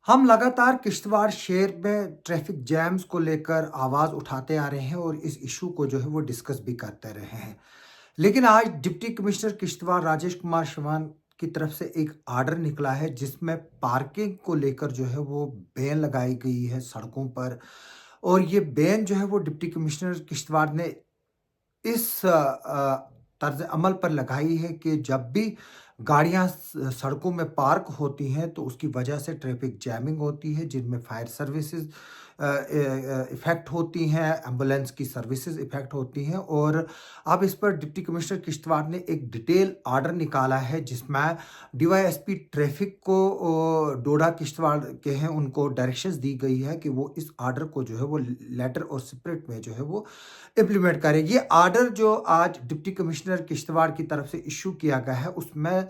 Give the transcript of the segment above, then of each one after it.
हम लगातार किश्तवाड़ शहर में ट्रैफिक जैम्स को लेकर आवाज़ उठाते आ रहे हैं और इस इशू को जो है वो डिस्कस भी करते रहे हैं। लेकिन आज डिप्टी कमिश्नर किश्तवाड़ राजेश कुमार चौहान की तरफ से एक आर्डर निकला है जिसमें पार्किंग को लेकर जो है वो बैन लगाई गई है सड़कों पर। और ये बैन जो है वो डिप्टी कमिश्नर किश्तवाड़ ने इस तर्ज अमल पर लगाई है कि जब भी गाड़ियां सड़कों में पार्क होती हैं तो उसकी वजह से ट्रैफिक जैमिंग होती है जिनमें फायर सर्विसेज इफ़ेक्ट होती हैं, एम्बुलेंस की सर्विसेज इफ़ेक्ट होती हैं। और अब इस पर डिप्टी कमिश्नर किश्तवाड़ ने एक डिटेल आर्डर निकाला है जिसमें डीवाईएसपी ट्रैफिक को डोडा किश्तवाड़ के हैं उनको डायरेक्शंस दी गई है कि वो इस आर्डर को जो है वो लेटर और स्पिरिट में जो है वो इम्प्लीमेंट करें। ये आर्डर जो आज डिप्टी कमिश्नर किश्तवाड़ की तरफ से इशू किया गया है उसमें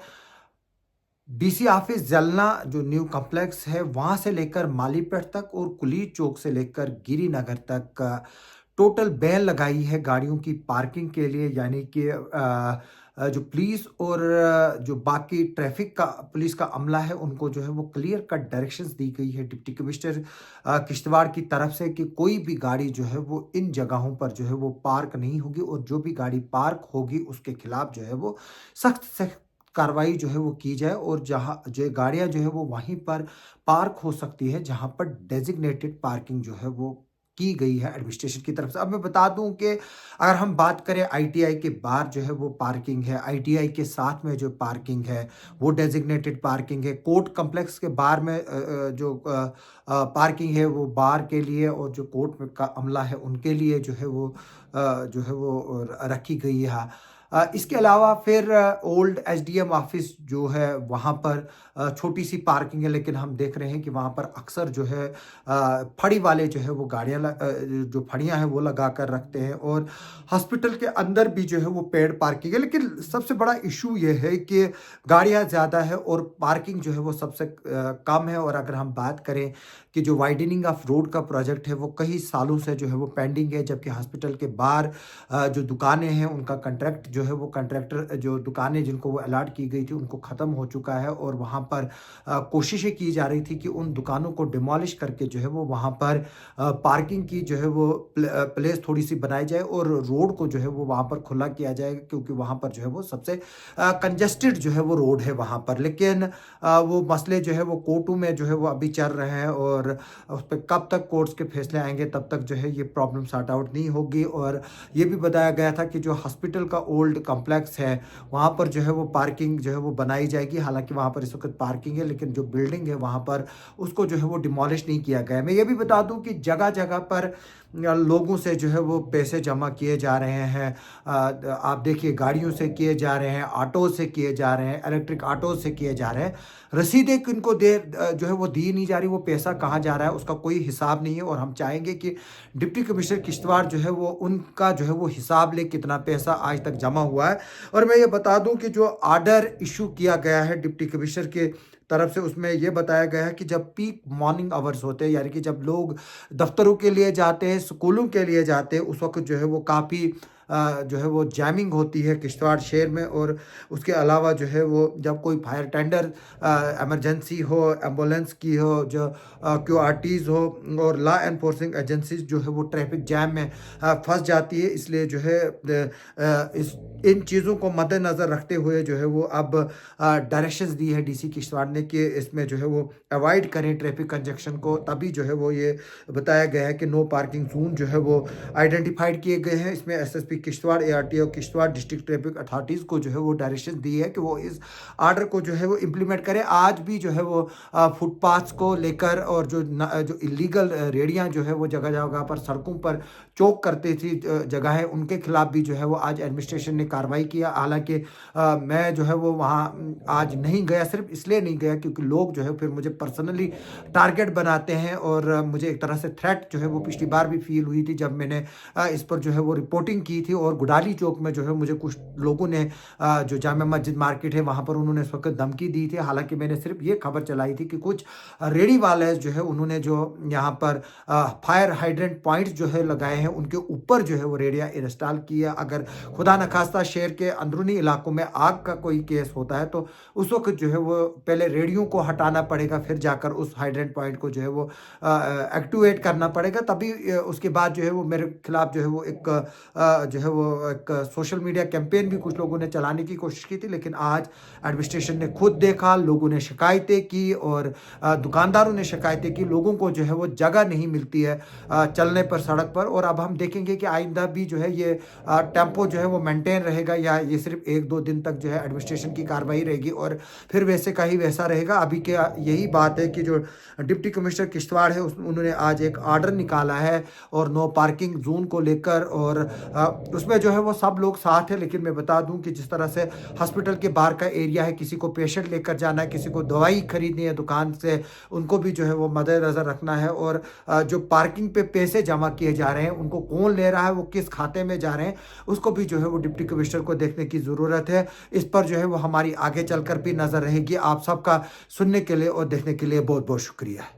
डीसी ऑफिस जलना जो न्यू कॉम्प्लेक्स है वहां से लेकर मालीपेट तक और कुली चौक से लेकर गिरी नगर तक टोटल बैन लगाई है गाड़ियों की पार्किंग के लिए। यानी कि जो पुलिस और जो बाकी ट्रैफिक का पुलिस का अमला है उनको जो है वो क्लियर कट डायरेक्शंस दी गई है डिप्टी कमिश्नर किश्तवाड़ की तरफ से कि कोई भी गाड़ी जो है वो इन जगहों पर जो है वो पार्क नहीं होगी और जो भी गाड़ी पार्क होगी उसके खिलाफ जो है वो सख्त सख्त कार्रवाई जो है वो की जाए। और जहाँ जो गाड़ियाँ जो है वो वहीं पर पार्क हो सकती है जहाँ पर डेजिग्नेटेड पार्किंग जो है वो की गई है एडमिनिस्ट्रेशन की तरफ से। अब मैं बता दूं कि अगर हम बात करें आईटीआई के बाहर जो है वो पार्किंग है, आईटीआई के साथ में जो पार्किंग है वो डेजिग्नेटेड पार्किंग है। कोर्ट कम्प्लेक्स के बाहर में जो पार्किंग है वो बार के लिए और जो कोर्ट में का अमला है उनके लिए जो है वो जो है वो रखी गई है। इसके अलावा फिर ओल्ड एसडीएम ऑफिस जो है वहाँ पर छोटी सी पार्किंग है, लेकिन हम देख रहे हैं कि वहाँ पर अक्सर जो है फड़ी वाले जो है वो गाड़ियाँ जो फड़ियाँ हैं वो लगा कर रखते हैं। और हॉस्पिटल के अंदर भी जो है वो पेड पार्किंग है। लेकिन सबसे बड़ा इशू ये है कि गाड़ियाँ ज़्यादा है और पार्किंग जो है वो सबसे कम है। और अगर हम बात करें कि जो वाइडनिंग ऑफ रोड का प्रोजेक्ट है वो कई सालों से जो है वो पेंडिंग है, जबकि हॉस्पिटल के बाहर जो दुकानें हैं उनका कंट्रैक्ट जो है वो कंट्रैक्टर जो दुकानें जिनको वो अलॉट की गई थी उनको ख़त्म हो चुका है। और वहाँ पर कोशिशें की जा रही थी कि उन दुकानों को डिमोलिश करके जो है वो वहाँ पर पार्किंग की जो है वो प्लेस थोड़ी सी बनाई जाए और रोड को जो है वो वहाँ पर खुला किया जाएगा, क्योंकि वहाँ पर जो है वो सबसे कंजेस्टेड जो है वो रोड है वहाँ पर। लेकिन वो मसले जो है वो कोर्टों में जो है वो अभी चल रहे हैं और उस पर कब तक कोर्ट्स के फैसले आएंगे तब तक जो है ये प्रॉब्लम सॉर्ट आउट नहीं होगी। और ये भी बताया गया था कि जो हॉस्पिटल का ओल्ड कॉम्प्लेक्स है वहाँ पर जो है वो पार्किंग जो है वो बनाई जाएगी। हालांकि वहाँ पर इस वक्त पार्किंग है लेकिन जो बिल्डिंग है वहाँ पर उसको जो है वो डिमोलिश नहीं किया गया है। मैं ये भी बता दूं कि जगह जगह पर लोगों से जो है वो पैसे जमा किए जा रहे हैं। आप देखिए गाड़ियों से किए जा रहे हैं, ऑटो से किए जा रहे हैं, इलेक्ट्रिक ऑटो से किए जा रहे हैं। रसीदें किनको दे जो है वो दी नहीं जा रही, वो पैसा कहाँ जा रहा है उसका कोई हिसाब नहीं है। और हम चाहेंगे कि डिप्टी कमिश्नर किश्तवाड़ जो है वो उनका जो है वो हिसाब ले कितना पैसा आज तक जमा हुआ है। और मैं ये बता दूं कि जो आर्डर इशू किया गया है डिप्टी कमिश्नर के तरफ से उसमें यह बताया गया है कि जब पीक मॉर्निंग आवर्स होते हैं, यानी कि जब लोग दफ्तरों के लिए जाते हैं, स्कूलों के लिए जाते हैं, उस वक्त जो है वो काफ़ी जो है वो जैमिंग होती है किश्तवाड़ शहर में। और उसके अलावा जो है वो जब कोई फायर टेंडर इमरजेंसी हो, एम्बुलेंस की हो, जो क्यूआरटीज़ हो और लॉ एनफोर्सिंग एजेंसीज जो है वो ट्रैफिक जैम में फंस जाती है। इसलिए जो है इस इन चीज़ों को मद्देनज़र रखते हुए जो है वो अब डायरेक्शंस दी है डीसी किश्तवाड़ ने कि इसमें जो है वो अवॉइड करें ट्रैफिक कंजक्शन को। तभी जो है वो ये बताया गया है कि नो पार्किंग जोन जो है वो आइडेंटिफाइड किए गए हैं। इसमें SSP Kishtwar, ARTO Kishtwar, district traffic authorities को जो है वो डायरेक्शन दी है कि वो इस आर्डर को जो है वो इम्प्लीमेंट करें। आज भी जो है वो फुटपाथ्स को लेकर और जो इलीगल रेडियाँ जो है वो जगह जगह पर सड़कों पर चौक करते थी जगह है उनके खिलाफ भी जो है वो आज एडमिनिस्ट्रेशन ने कार्रवाई किया। हालांकि मैं जो है वो वहाँ आज नहीं गया, सिर्फ इसलिए नहीं गया क्योंकि लोग जो है फिर मुझे पर्सनली टारगेट बनाते हैं और मुझे एक तरह से थ्रेट जो है वो पिछली बार भी फील हुई थी जब मैंने इस पर जो है वो रिपोर्टिंग की थी और गुडाली चौक में जो है मुझे कुछ लोगों ने जो जामा मस्जिद मार्केट है वहाँ पर उन्होंने इस वक्त धमकी दी थी। हालाँकि मैंने सिर्फ ये खबर चलाई थी कि कुछ रेडी वाले जो है उन्होंने जो यहाँ पर फायर हाइड्रेंट पॉइंट्स जो है लगाए हैं, उनके ऊपर जो है वो रेडिया इंस्टॉल किया। अगर खुदा न खास्ता शहर के अंदरूनी इलाकों में आग का कोई केस होता है तो उस वक्त जो है वो पहले रेडियो को हटाना पड़ेगा, फिर जाकर उस हाइड्रेंट पॉइंट को जो है वो एक्टिवेट करना पड़ेगा, तभी उसके बाद जो है वो मेरे खिलाफ जो है वो एक जो है वो एक सोशल मीडिया कैंपेन भी कुछ लोगों ने चलाने की कोशिश की थी। लेकिन आज एडमिनिस्ट्रेशन ने खुद देखा, लोगों ने शिकायतें की और दुकानदारों ने शिकायतें की, लोगों को जो है वो जगह नहीं मिलती है चलने पर सड़क पर। और अब हम देखेंगे कि आइंदा भी जो है ये टेम्पो जो है वो मेंटेन रहेगा या ये सिर्फ 1-2 दिन तक जो है एडमिनिस्ट्रेशन की कार्रवाई रहेगी और फिर वैसे का ही वैसा रहेगा। अभी क्या यही बात है कि जो डिप्टी कमिश्नर किश्तवाड़ है उन्होंने आज एक ऑर्डर निकाला है और नो पार्किंग जोन को लेकर, और उसमें जो है वो सब लोग साथ हैं। लेकिन मैं बता दूं कि जिस तरह से हॉस्पिटल के बाहर का एरिया है, किसी को पेशेंट लेकर जाना है, किसी को दवाई खरीदनी है दुकान से, उनको भी जो है वो मद्देनजर रखना है। और जो पार्किंग पे पैसे जमा किए जा रहे हैं उनको कौन ले रहा है, वो किस खाते में जा रहे हैं, उसको भी जो है वो डिप्टी कमिश्नर को देखने की ज़रूरत है। इस पर जो है वो हमारी आगे चलकर भी नज़र रहेगी। आप सबका सुनने के लिए और देखने के लिए बहुत बहुत शुक्रिया।